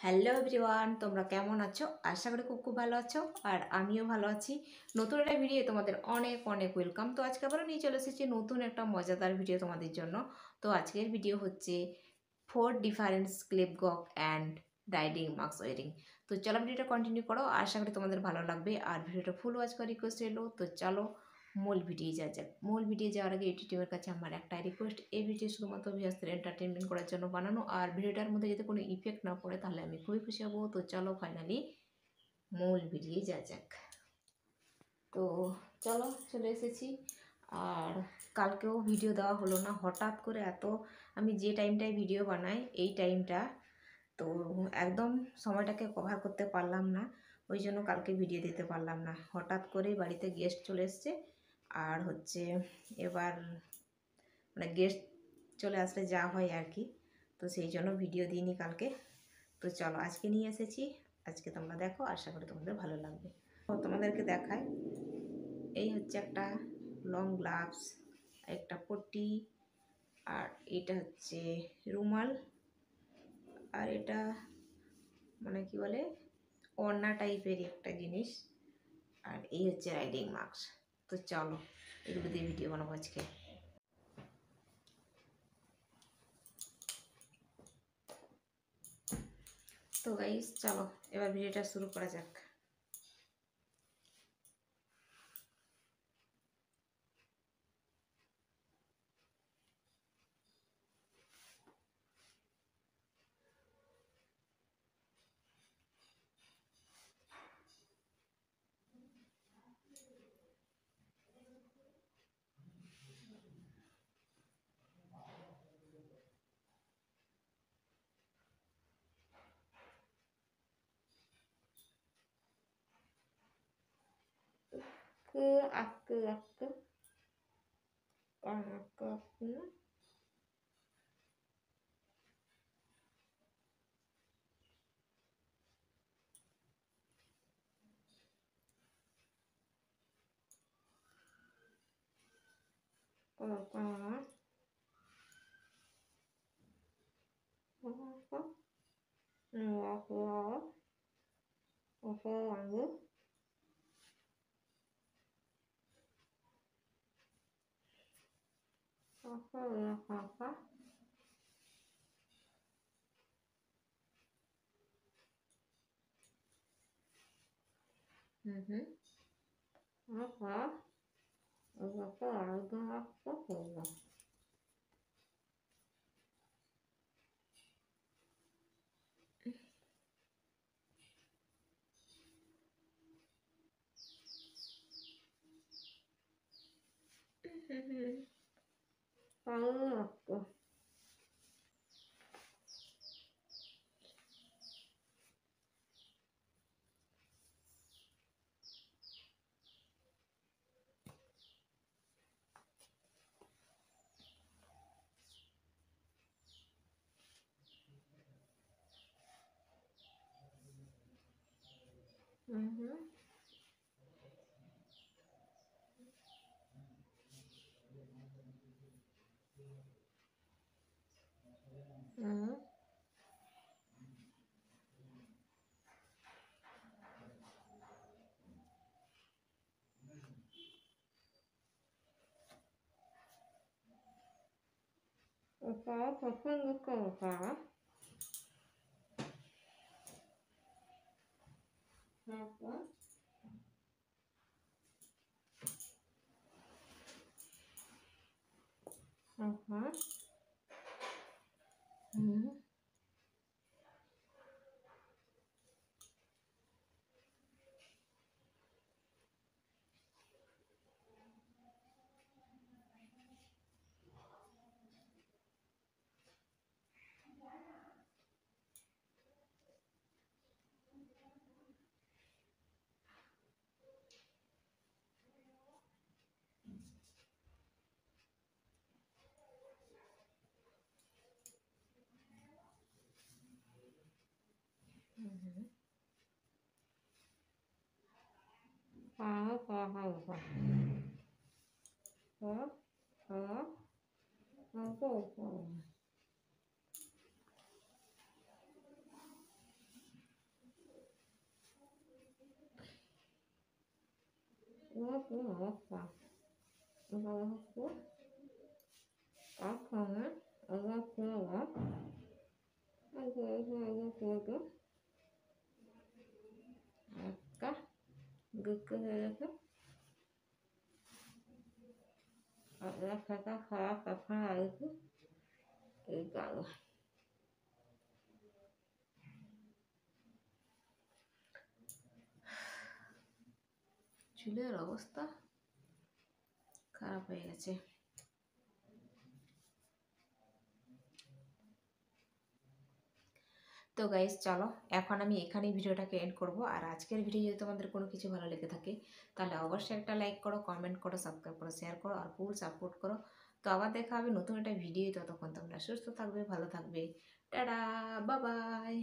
Hello everyone, তোমরা কেমন আছো? আশা করি খুব ভালো আছো। আর আমিও ভালো আছি। নতুন একটা ভিডিও তোমাদের অনেক অনেক ওয়েলকাম। তো আজকে আবারও নিয়ে চলে এসেছি নতুন একটা মজাদার ভিডিও তোমাদের জন্য। তো আজকের ভিডিও হচ্ছে 4 ডিফারেন্স ক্লিপ গক অ্যান্ড রাইডিং মাস্ক ওয়ারিং। তো চলো ভিডিওটা কন্টিনিউ করো, আশা করি তোমাদের ভালো লাগবে। আর ভিডিওটা ফুল ওয়াচ করার রিকোয়েস্ট এলো। তো চলো মূল ভিডিও যাক। মূল ভিডিও যাওয়ার আগে ইউটিউবের কাছে আমার একটাই রিকোয়েস্ট, এই ভিডিও শুধুমাত্র ভিউয়ার্সদের এন্টারটেনমেন্ট করার জন্য বানানো। আর ভিডিওটার মধ্যে যদি কোনো ইফেক্ট না পড়ে তাহলে আমি খুবই খুশি হব। তো চলো ফাইনালি মূল ভিডিও যাক। তো চলো চলে এসেছি। আর কালকেও ভিডিও দেওয়া হলো না, হঠাৎ করে এত আমি যে টাইমটায় ভিডিও বানাই এই টাইমটা তো একদম সময়টাকে কভার করতে পারলাম না, ওই জন্য কালকে ভিডিও দিতে পারলাম না। হঠাৎ করে বাড়িতে গেস্ট চলে এসছে। আর হচ্ছে এবার মানে গেস্ট চলে আসলে যা হয় আর কি, তো সেই জন্য ভিডিও দিইনি কালকে। তো চলো আজকে নিয়ে এসেছি, আজকে তোমরা দেখো, আশা করি তোমাদের ভালো লাগবে। তো তোমাদেরকে দেখায়, এই হচ্ছে একটা লং গ্লাভস, একটা পট্টি, আর এটা হচ্ছে রুমাল, আর এটা মানে কি বলে ওড়না টাইপের একটা জিনিস, আর এই হচ্ছে রাইডিং মাস্ক। তো চলো এগুলো দিয়ে ভিডিও বানাবো আজকে। তো গাইস চলো এবার ভিডিওটা শুরু করা যাক। Aku চুলের অবস্থা খারাপ হয়ে গেছে। তো গাইস চলো এখন আমি এখানেই ভিডিওটাকে এন্ড করব। আর আজকের ভিডিও যদি তোমাদের কোনো কিছু ভালো লেগে থাকে তাহলে অবশ্যই একটা লাইক করো, কমেন্ট করো, সাবস্ক্রাইব করো, শেয়ার করো আর ফুল সাপোর্ট করো। তো আবার দেখা হবে নতুন একটা ভিডিও। ততক্ষণ তোমরা সুস্থ থাকবে, ভালো থাকবে। Tata, bye bye.